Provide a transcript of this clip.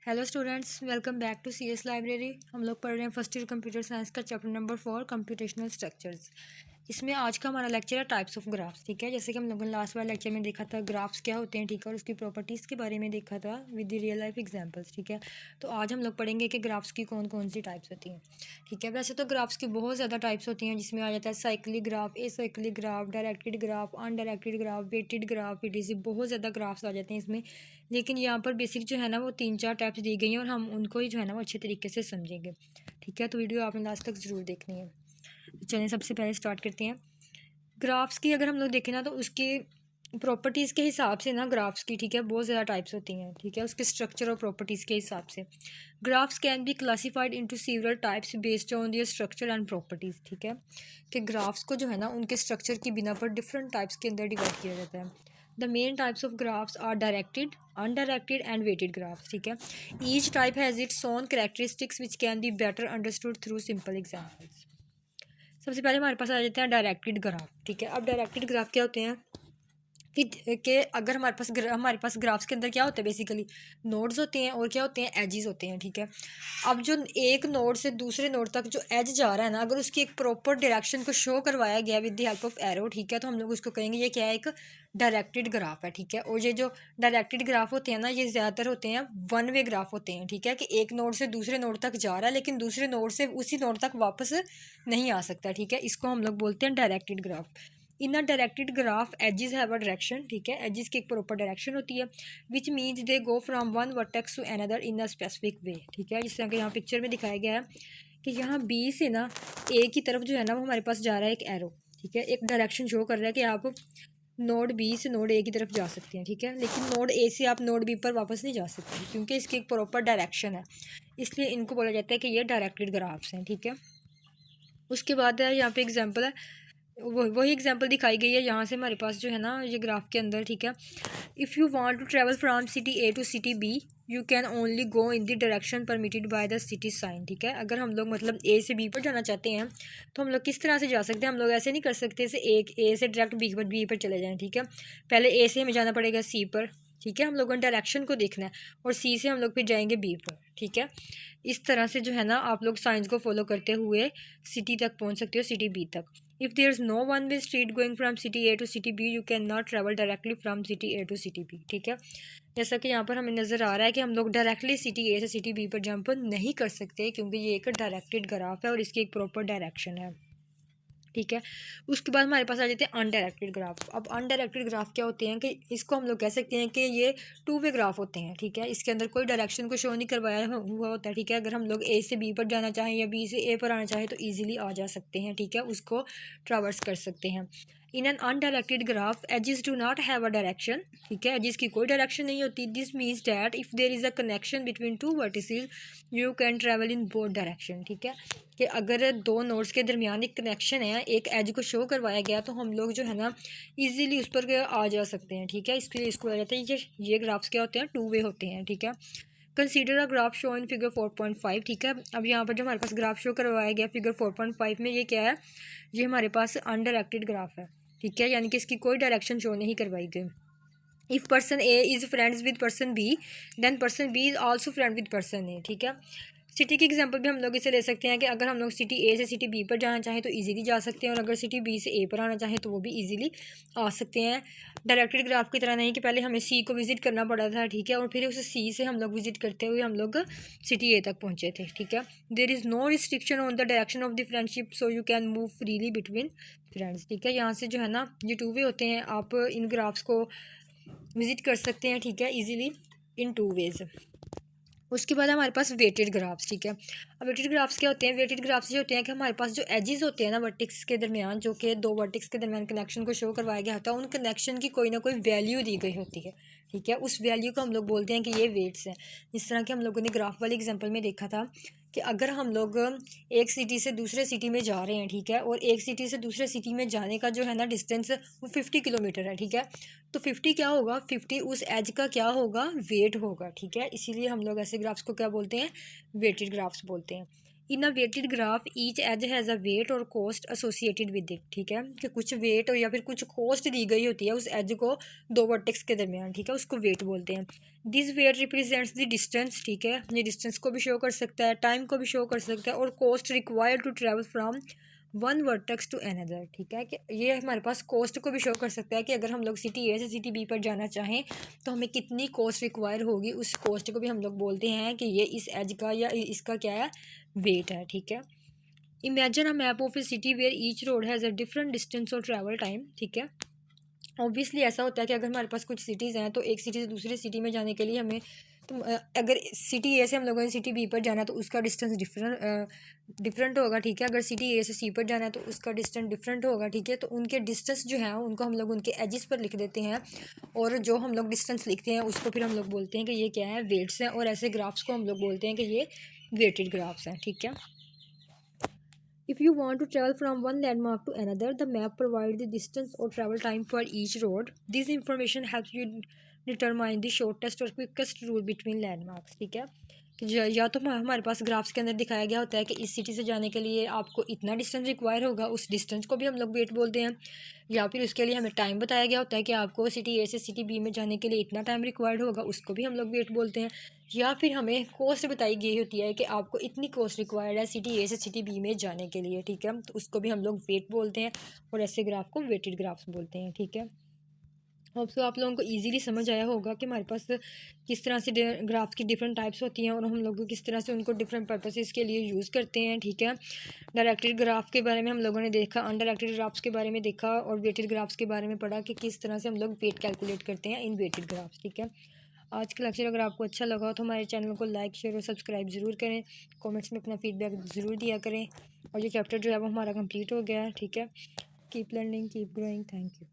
Hello students, welcome back to CS library. हम लोग पढ़ रहे हैं फर्स्ट ईयर कंप्यूटर साइंस का चैप्टर नंबर 4 कंप्यूटेशनल स्ट्रक्चर्स। इसमें आज का हमारा लेक्चर है टाइप्स ऑफ ग्राफ्स। ठीक है, जैसे कि हम लोगों ने लास्ट वाले लेक्चर में देखा था ग्राफ्स क्या होते हैं, ठीक है, और उसकी प्रॉपर्टीज़ के बारे में देखा था with the real life examples. ठीक है, तो आज हम लोग पढ़ेंगे कि ग्राफ्स की कौन कौन सी टाइप्स होती हैं। ठीक है, वैसे तो ग्राफ्स की बहुत ज़्यादा टाइप्स होती हैं, जिसमें आ जाता है cyclic graph, acyclic graph, directed graph, undirected graph, weighted graph, ETC. बहुत ज़्यादा ग्राफ्स आ जाते हैं इसमें, लेकिन यहाँ पर बेसिक जो है ना वो 3-4 टाइप्स दी गई हैं और हम उनको ही जो है ना वो अच्छे तरीके से समझेंगे। ठीक है, तो वीडियो आपने लास्ट तक ज़रूर देखनी है। तो चलिए सबसे पहले स्टार्ट करते हैं। ग्राफ्स की अगर हम लोग देखें ना तो उसके प्रॉपर्टीज़ के हिसाब से ना ग्राफ्स की, ठीक है, बहुत ज़्यादा टाइप्स होती हैं। ठीक है, उसके स्ट्रक्चर और प्रॉपर्टीज़ के हिसाब से graphs can be classified into several types based on their structure and properties. ठीक है, कि ग्राफ्स को जो है ना उनके स्ट्रक्चर की बिना पर डिफरेंट टाइप्स के अंदर डिवाइड किया जाता है। The main types of graphs are directed, undirected and weighted graphs. ठीक है, each type has its own characteristics which can be better understood through simple examples. सबसे पहले हमारे पास आ जाते हैं डायरेक्टेड ग्राफ। ठीक है, अब डायरेक्टेड ग्राफ क्या होते हैं कि अगर हमारे पास ग्राफ्स के अंदर क्या होता है, बेसिकली नोड्स होते हैं और क्या होते हैं, एजेस होते हैं। ठीक है, अब जो एक नोड से दूसरे नोड तक जो एज जा रहा है ना, अगर उसकी एक प्रॉपर डायरेक्शन को शो करवाया गया with the help of arrow, ठीक है, तो हम लोग उसको कहेंगे ये क्या है, एक डायरेक्टेड ग्राफ है। ठीक है, और ये जो डायरेक्टेड ग्राफ होते हैं ना, ये ज़्यादातर होते हैं वन वे ग्राफ होते हैं। ठीक है, कि एक नोड से दूसरे नोड तक जा रहा है लेकिन दूसरे नोड से उसी नोड तक वापस नहीं आ सकता। ठीक है, इसको हम लोग बोलते हैं directed graph. In a directed graph edges have a direction. ठीक है, एजेस की एक प्रॉपर डायरेक्शन होती है which means they go from one vertex to another in a specific way. ठीक है, जिस तरह के यहाँ पिक्चर में दिखाया गया है कि यहाँ बी से ना ए की तरफ जो है ना वो हमारे पास जा रहा है एक एरो। ठीक है, एक डायरेक्शन शो कर रहा है कि आप नोड बी से नोड ए की तरफ जा सकते हैं। ठीक है, लेकिन नोड ए से आप नोड बी पर वापस नहीं जा सकते क्योंकि इसकी एक प्रॉपर डायरेक्शन है, इसलिए इनको बोला जाता है कि ये डायरेक्टेड ग्राफ्स हैं। ठीक है, उसके बाद है यहाँ पे एग्जांपल है, वही एग्जांपल दिखाई गई है यहाँ से हमारे पास जो है ना ये ग्राफ के अंदर। ठीक है, if you want to travel from city A to city B you can only go in the direction permitted by the city sign. ठीक है, अगर हम लोग मतलब ए से बी पर जाना चाहते हैं तो हम लोग किस तरह से जा सकते हैं, हम लोग ऐसे नहीं कर सकते जैसे एक ए से डायरेक्ट बी पर चले जाएँ। ठीक है, पहले ए से हमें जाना पड़ेगा सी पर। ठीक है, हम लोगों ने डायरेक्शन को देखना है और सी से हम लोग फिर जाएंगे बी पर। ठीक है, इस तरह से जो है ना आप लोग साइंस को फॉलो करते हुए सिटी तक पहुंच सकते हो, सिटी बी तक। If there is no one way street going from city A to city B you can not travel directly from city A to city B. ठीक है, जैसा कि यहाँ पर हमें नज़र आ रहा है कि हम लोग डायरेक्टली सिटी ए से सिटी बी पर जंप नहीं कर सकते क्योंकि ये एक डायरेक्टेड ग्राफ है और इसकी एक प्रॉपर डायरेक्शन है। ठीक है, उसके बाद हमारे पास आ जाते हैं अनडायरेक्टेड ग्राफ। अब अनडायरेक्टेड ग्राफ क्या होते हैं कि इसको हम लोग कह सकते हैं कि ये टू वे ग्राफ होते हैं। ठीक है, इसके अंदर कोई डायरेक्शन को शो नहीं करवाया हुआ होता है। ठीक है, अगर हम लोग ए से बी पर जाना चाहें या बी से ए पर आना चाहें तो ईजिली आ जा सकते हैं। ठीक है, उसको ट्रावर्स कर सकते हैं। In an undirected graph edges do not have a direction. ठीक है, एजेस की कोई डायरेक्शन नहीं होती। This means that if there is a connection between two vertices you can travel in both direction. ठीक है, कि अगर दो नोड्स के दरमियान एक कनेक्शन है, एक एज को शो करवाया गया तो हम लोग जो है ना इजीली उस पर आ जा सकते हैं। ठीक है, इसके लिए इसको कहा जाता है ये ग्राफ्स क्या होते हैं, टू वे होते हैं। ठीक है, consider a graph show in figure 4.5। ठीक है, अब यहाँ पर जो हमारे पास ग्राफ शो करवाया गया फिगर 4.5 में, ये क्या है, ये हमारे पास अनडायरेक्टेड ग्राफ है। ठीक है, यानी कि इसकी कोई डायरेक्शन शो नहीं करवाई गई। If person A is friends with person B then person B is also friend with person A. ठीक है, सिटी की एग्जांपल भी हम लोग इसे ले सकते हैं कि अगर हम लोग सिटी ए से सिटी बी पर जाना चाहें तो इजीली जा सकते हैं और अगर सिटी बी से ए पर आना चाहें तो वो भी इजीली आ सकते हैं। डायरेक्टेड ग्राफ की तरह नहीं कि पहले हमें सी को विजिट करना पड़ा था। ठीक है, और फिर उस सी से हम लोग विजिट करते हुए हम लोग सिटी ए तक पहुँचे थे। ठीक है, there is no restriction on the direction of the friendship so you can move freely between friends. ठीक है, यहाँ से जो है ना ये टू वे होते हैं, आप इन ग्राफ्स को विजिट कर सकते हैं। ठीक है, इजीली इन टू वेज। उसके बाद हमारे पास वेटेड ग्राफ्स। ठीक है, अब वेटेड ग्राफ्स क्या होते हैं, वेटेड ग्राफ्स ये होते हैं कि हमारे पास जो एजेस होते हैं ना वर्टेक्स के दरमियान, जो कि दो वर्टेक्स के दरमियान कनेक्शन को शो करवाया गया होता है, उन कनेक्शन की कोई ना कोई वैल्यू दी गई होती है। ठीक है, उस वैल्यू को हम लोग बोलते हैं कि ये वेट्स हैं। जिस तरह कि हम लोगों ने ग्राफ वाले एग्जाम्पल में देखा था कि अगर हम लोग एक सिटी से दूसरे सिटी में जा रहे हैं, ठीक है, और एक सिटी से दूसरे सिटी में जाने का जो है ना डिस्टेंस वो 50 किलोमीटर है। ठीक है, तो 50 क्या होगा, 50 उस एज का क्या होगा, वेट होगा। ठीक है, इसीलिए हम लोग ऐसे ग्राफ्स को क्या बोलते हैं, वेटेड ग्राफ्स बोलते हैं। In a weighted graph each edge has a weight और कॉस्ट एसोसिएटेड विद इट, ठीक है, कि कुछ वेट और या फिर कुछ कॉस्ट दी गई होती है उस एज को दो वर्टेक्स के दरमियान, ठीक है, उसको वेट बोलते हैं। This weight represents the distance, ठीक है, ये डिस्टेंस को भी शो कर सकता है, टाइम को भी शो कर सकता है, और cost required to travel from one vertex to another, ठीक है, कि ये हमारे पास कॉस्ट को भी शो कर सकता है कि अगर हम लोग सिटी ए से सिटी बी पर जाना चाहें तो हमें कितनी कॉस्ट रिक्वायर होगी, उस कॉस्ट को भी हम लोग बोलते हैं कि ये इस एज का या इसका क्या है, वेट है, ठीक है। Imagine a map of a city where each road has a different distance और ट्रैवल टाइम, ठीक है। ऑब्वियसली ऐसा होता है कि अगर हमारे पास कुछ सिटीज़ हैं तो एक सिटी से दूसरी सिटी में जाने के लिए हमें तो अगर सिटी ए से हम लोगों ने सिटी बी पर जाना है तो उसका डिस्टेंस डिफरेंट होगा, ठीक है। अगर सिटी ए से सी पर जाना है तो उसका डिस्टेंस डिफरेंट होगा, ठीक है। तो उनके डिस्टेंस जो है उनको हम लोग उनके एजिस पर लिख देते हैं, और जो हम लोग डिस्टेंस लिखते हैं उसको फिर हम लोग बोलते हैं कि ये क्या है, वेट्स हैं, और ऐसे ग्राफ्स को हम लोग बोलते हैं कि ये वेटेड ग्राफ्स हैं, ठीक है। If you want to travel from one landmark to another, the map provides the distance or travel time for each road. This information helps you determine the shortest or quickest route between landmarks, ठीक है। कि या तो हमारे पास graphs के अंदर दिखाया गया होता है कि इस सिटी से जाने के लिए आपको इतना डिस्टेंस रिक्वायर होगा, उस डिस्टेंस को भी हम लोग वेट बोलते हैं, या फिर उसके लिए हमें टाइम बताया गया होता है कि आपको सिटी ए से सिटी बी में जाने के लिए इतना टाइम रिक्वायर्ड होगा, उसको भी हम लोग वेट बोलते हैं, या फिर हमें कॉस्ट बताई गई होती है कि आपको इतनी कॉस्ट रिक्वायर्ड है सिटी ए से सिटी बी में जाने के लिए, ठीक है, तो उसको भी हम लोग वेट बोलते हैं, और ऐसे ग्राफ को वेटेड ग्राफ्स बोलते हैं, ठीक है। होप सो आप लोगों को इजीली समझ आया होगा कि हमारे पास किस तरह से ग्राफ की डिफरेंट टाइप्स होती हैं और हम लोग किस तरह से उनको डिफरेंट पर्पसेस के लिए यूज़ करते हैं, ठीक है। डायरेक्टेड ग्राफ के बारे में हम लोगों ने देखा, अनडायरेक्टेड ग्राफ्स के बारे में देखा, और वेटेड ग्राफ्स के बारे में पढ़ा कि किस तरह से हम लोग वेट कैलकुलेट करते हैं इन वेटेड ग्राफ्स, ठीक है। आज का लेक्चर अगर आपको अच्छा लगा तो हमारे चैनल को लाइक शेयर और सब्सक्राइब ज़रूर करें, कमेंट्स में अपना फीडबैक ज़रूर दिया करें, और ये चैप्टर जो है वो हमारा कंप्लीट हो गया है, ठीक है। Keep learning, keep growing, thank you.